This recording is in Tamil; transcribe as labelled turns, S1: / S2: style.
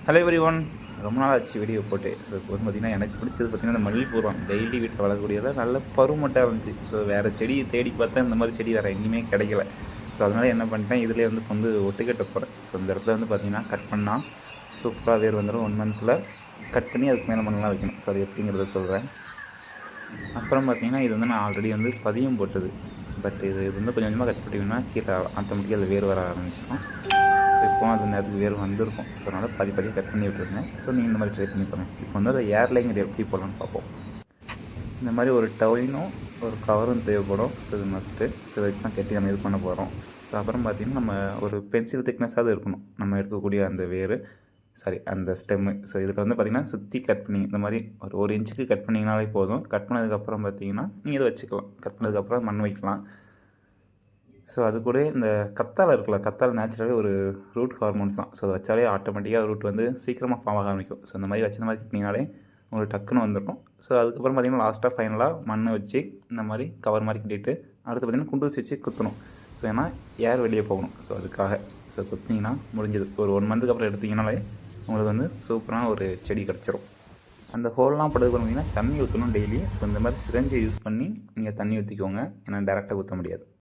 S1: Hello every one. ரொம்ப நாள் ஆச்சு வீடியோ போட்டு. ஸோ இப்போ வந்து பார்த்திங்கன்னா எனக்கு பிடிச்சது பார்த்திங்கன்னா இந்த மல்லிகைப்பூ தான். டெய்லி வீட்டில் வளரக்கூடியதில் நல்ல பருவமட்டாக இருந்துச்சு. ஸோ வேறு செடி தேடி பார்த்தா இந்த மாதிரி செடி வேறு எங்கேயுமே கிடைக்கல. ஸோ அதனால் என்ன பண்ணிட்டேன், இதிலே வந்து இப்போ வந்து ஒட்டுக்கட்ட போகிறேன். ஸோ இந்த இடத்துல வந்து பார்த்திங்கன்னா கட் பண்ணால் சூப்பராக வேர் வந்துடும். 1 மந்த்தில் கட் பண்ணி அதுக்கு மேலே மண்ணெலாம் வைக்கணும். ஸோ அது எப்படிங்கிறத சொல்கிறேன். அப்புறம் பார்த்திங்கன்னா இது வந்து நான் ஆல்ரெடி வந்து பதியம் போட்டது. பட் இது வந்து கொஞ்சம் கொஞ்சமாக கட் பண்ணிங்கன்னா கீழே ஆட்டோமேட்டிக்காக அது வேர் வர ஆரம்பிச்சிடும். ஸோ இப்போ அது நேரத்துக்கு வேறு வந்திருக்கும். ஸோ அதனால் பதியாக கட் பண்ணி விட்டுருங்க. ஸோ நீங்கள் இந்த மாதிரி ட்ரை பண்ணி பாருங்கள். இப்போ வந்து அதை ஏர்லைங்கர் எப்படி போடலான்னு பார்ப்போம். இந்த மாதிரி ஒரு டவுலினும் ஒரு கவரும் தேவைப்படும். ஸோ இது மஸ்ட்டு. ஸோ வச்சு தான் கட்டி நம்ம இது பண்ண போகிறோம். ஸோ அப்புறம் பார்த்திங்கன்னா நம்ம ஒரு பென்சில் திக்னஸாவது இருக்கணும் நம்ம எடுக்கக்கூடிய அந்த வேர், அந்த ஸ்டெம்மு. ஸோ இதில் வந்து பார்த்திங்கன்னா சுற்றி கட் பண்ணி இந்த மாதிரி ஒரு இன்ச்சுக்கு கட் பண்ணிங்கனாலே போதும். கட் பண்ணதுக்கப்புறம் பார்த்திங்கன்னா நீங்கள் இதை வச்சுக்கலாம். கட் பண்ணதுக்கப்புறம் மண் வைக்கலாம். ஸோ அது கூட இந்த கத்தாழை இருக்குல்ல, கத்தாழை நேச்சுரலாகவே ஒரு ரூட் ஹார்மோன்ஸ் தான். ஸோ அதை வச்சாலே ஆட்டோமேட்டிக்காக ரூட் வந்து சீக்கிரமாக ஃபார்ம் ஆக ஆரம்பிக்கும். ஸோ இந்த மாதிரி வச்சு இந்த மாதிரி கட்டினாலே உங்களுக்கு டக்குன்னு வந்துடும். ஸோ அதுக்கப்புறம் பார்த்திங்கன்னா லாஸ்ட்டாக ஃபைனலாக மண்ணை வச்சு இந்த மாதிரி கவர் மாதிரி கட்டிட்டு அடுத்து பார்த்திங்கன்னா குண்டூசி வச்சு குத்தணும். ஸோ ஏன்னா ஏர் வெளியே போகணும். ஸோ அதுக்காக ஸோ குத்திங்கன்னா முடிஞ்சது. ஒரு 1 மந்த்துக்கு அப்புறம் எடுத்திங்கனாலே உங்களுக்கு வந்து சூப்பரான ஒரு செடி கிடச்சிரும். அந்த ஹோல்லாம் படுறது பார்த்திங்கன்னா தண்ணி ஊற்றணும் டெய்லி. ஸோ இந்த மாதிரி சிரஞ்சை யூஸ் பண்ணி நீங்கள் தண்ணி ஊற்றிக்கோங்க. ஏன்னா டேரெக்டாக ஊற்ற முடியாது.